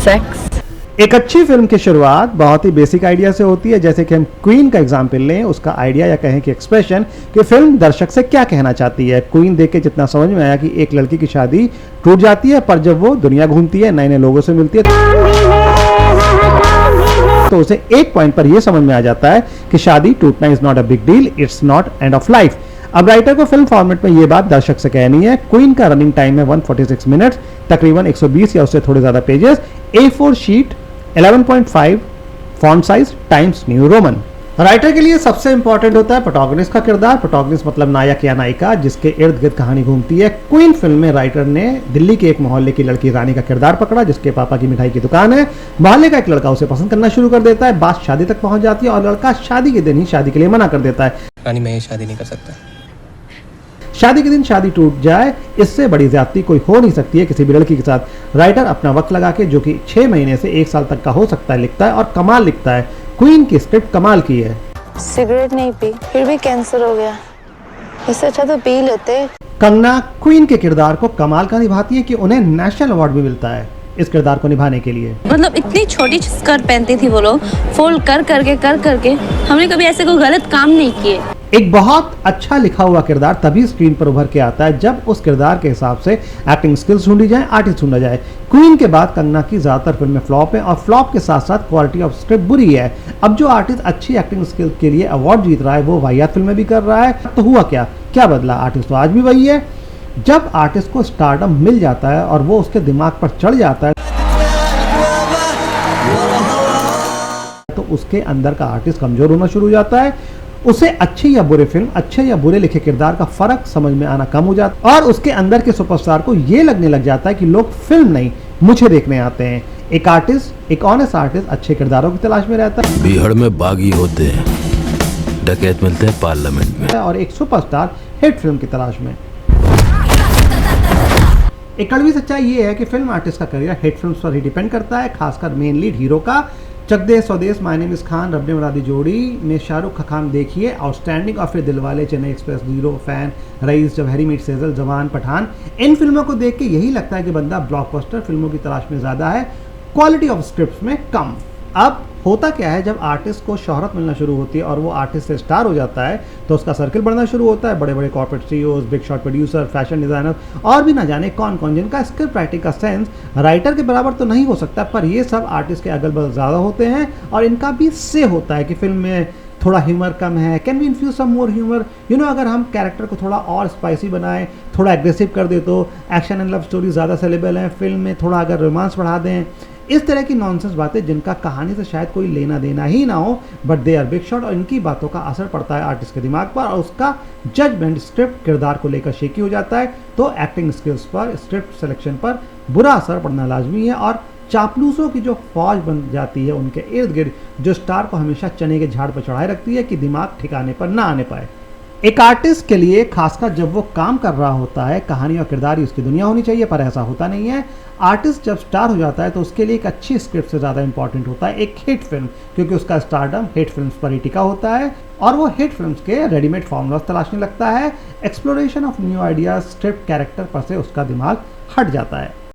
Sex. एक अच्छी film की शुरुआत बहुत ही बेसिक आइडिया से होती है, जैसे कि हम क्वीन का एग्जाम्पल लें। उसका आइडिया या कहें कि एक्सप्रेशन कि फिल्म दर्शक से क्या कहना चाहती है। क्वीन देख के जितना समझ में आया कि एक लड़की की शादी टूट जाती है, पर जब वो दुनिया घूमती है, नए नए लोगों से मिलती है, तो उसे एक पॉइंट पर यह समझ में आ जाता है कि शादी टूटना is not a big deal, it's not end of life. अब राइटर को फिल्म फॉर्मेट में ये बात दर्शक से कहनी है। क्वीन का रनिंग टाइम है 146 मिनट्स, तकरीबन 120 या उससे थोड़े ज्यादा pages, A4 sheet, 11.5 font size times new Roman. Writer के लिए सबसे इंपॉर्टेंट होता है प्रोटोगनिस्ट का किरदार। प्रोटोगनिस्ट मतलब नायक या नायिका जिसके इर्द गिर्द कहानी घूमती है। क्वीन फिल्म में राइटर ने दिल्ली के एक मोहल्ले की लड़की रानी का किरदार पकड़ा, जिसके पापा की मिठाई की दुकान है। मोहल्ले का एक लड़का उसे पसंद करना शुरू कर देता है, बात शादी तक पहुंच जाती है और लड़का शादी के दिन ही शादी के लिए मना कर देता है। रानी मैं ये शादी नहीं कर सकता। शादी के दिन शादी टूट जाए, इससे बड़ी ज्यादती कोई हो नहीं सकती है किसी भी लड़की के साथ। राइटर अपना वक्त लगा के, जो कि 6 महीने से 1 साल तक का हो सकता है, लिखता है और कमाल लिखता है। क्वीन की स्क्रिप्ट कमाल की है। सिगरेट नहीं पी, फिर भी कैंसर हो गया, इससे अच्छा तो पी लेते। कंगना क्वीन के किरदार को कमाल का निभाती है कि उन्हें नेशनल अवार्ड भी मिलता है इस किरदार को निभाने के लिए। मतलब इतनी छोटी स्कर्ट पहनती थी वो लोग, फोल्ड कर करके हमने कभी ऐसे कोई गलत काम नहीं किए। एक बहुत अच्छा लिखा हुआ किरदार तभी स्क्रीन पर उभर के आता है जब उस किरदार के हिसाब से एक्टिंग स्किल्स ढूंढी जाए, आर्टिस्ट ढूंढा जाए। क्वीन के बाद कंगना की ज्यादातर फिल्में फ्लॉप है और फ्लॉप के साथ साथ क्वालिटी ऑफ स्क्रिप्ट बुरी है। अब जो आर्टिस्ट अच्छी एक्टिंग स्किल्स के लिए अवार्ड जीत रहा है वो वाहियात फिल्में भी कर रहा है। तो हुआ क्या बदला? आर्टिस्ट तो आज भी वही है। जब आर्टिस्ट को स्टारडम मिल जाता है और वो उसके दिमाग पर चढ़ जाता है, तो उसके अंदर का आर्टिस्ट कमजोर होना शुरू हो जाता है। उसे अच्छी या बुरे फिल्म, अच्छे या बुरे लिखे किरदार का फर्क समझ में आना कम हो जाता है और उसके अंदर के सुपरस्टार को यह लगने लग जाता है कि लोग फिल्म नहीं मुझे देखने आते हैं। एक आर्टिस्ट, एक ऑनेस्ट आर्टिस्ट अच्छे किरदारों की तलाश में रहता है। बीहड़ में बागी होते हैं, डकैत मिलते हैं पार्लियामेंट में। और एक सुपरस्टार हिट फिल्म की तलाश में। एक कड़वी सच्चाई ये है कि फिल्म आर्टिस्ट का करियर हिट फिल्म्स पर ही डिपेंड करता है, खासकर मेन लीड हीरो का। चक दे स्वदेश, माय नेम इज खान, रब ने बना दी जोड़ी में शाहरुख खान देखिए आउटस्टैंडिंग, और फिर Dilwale, Chennai express, zero, fan, Raees, Jab Harry met Sejal, Jawan, Pathaan. इन फिल्मों को देख के यही लगता है कि बंदा ब्लॉकबस्टर फिल्मों की तलाश में ज़्यादा है, क्वालिटी ऑफ स्क्रिप्ट में कम। अब होता क्या है, जब आर्टिस्ट को शोहरत मिलना शुरू होती है और वो आर्टिस्ट से स्टार हो जाता है तो उसका सर्किल बढ़ना शुरू होता है। बड़े बड़े corporate CEOs, big shot producer, fashion designer और भी ना जाने कौन कौन, जिनका स्क्रिप्ट राइटिंग का सेंस राइटर के बराबर तो नहीं हो सकता, पर ये सब आर्टिस्ट के अगल बगल ज़्यादा होते हैं और इनका भी से होता है कि फिल्म में थोड़ा ह्यूमर कम है, can we infuse some more humour, अगर हम कैरेक्टर को थोड़ा और स्पाइसी बनाएं, थोड़ा एग्रेसिव कर दे तो एक्शन एंड लव स्टोरी ज़्यादा सेलेबल है, फिल्म में थोड़ा अगर रोमांस बढ़ा दें, इस तरह की नॉनसेंस बातें जिनका कहानी से शायद कोई लेना देना ही ना हो, but they are big shot और इनकी बातों का असर पड़ता है आर्टिस्ट के दिमाग पर और उसका जजमेंट स्क्रिप्ट किरदार को लेकर शेकी हो जाता है। तो एक्टिंग स्किल्स पर, स्क्रिप्ट सिलेक्शन पर बुरा असर पड़ना लाजमी है और चापलूसों की जो फौज बन जाती है उनके इर्द गिर्द जो स्टार को हमेशा चने के झाड़ पर चढ़ाए रखती है कि दिमाग ठिकाने पर ना आने पाए। एक आर्टिस्ट के लिए खासकर जब वो काम कर रहा होता है, कहानी और किरदार ही उसकी दुनिया होनी चाहिए, पर ऐसा होता नहीं है। आर्टिस्ट जब स्टार हो जाता है तो उसके लिए एक अच्छी स्क्रिप्ट से ज़्यादा इंपॉर्टेंट होता है एक हिट फिल्म, क्योंकि उसका स्टारडम हिट फिल्म्स पर ही टिका होता है और वो हिट फिल्म्स के रेडीमेड फॉर्मूलाज तलाशने लगता है। Exploration of new ideas, script, character पर से उसका दिमाग हट जाता है।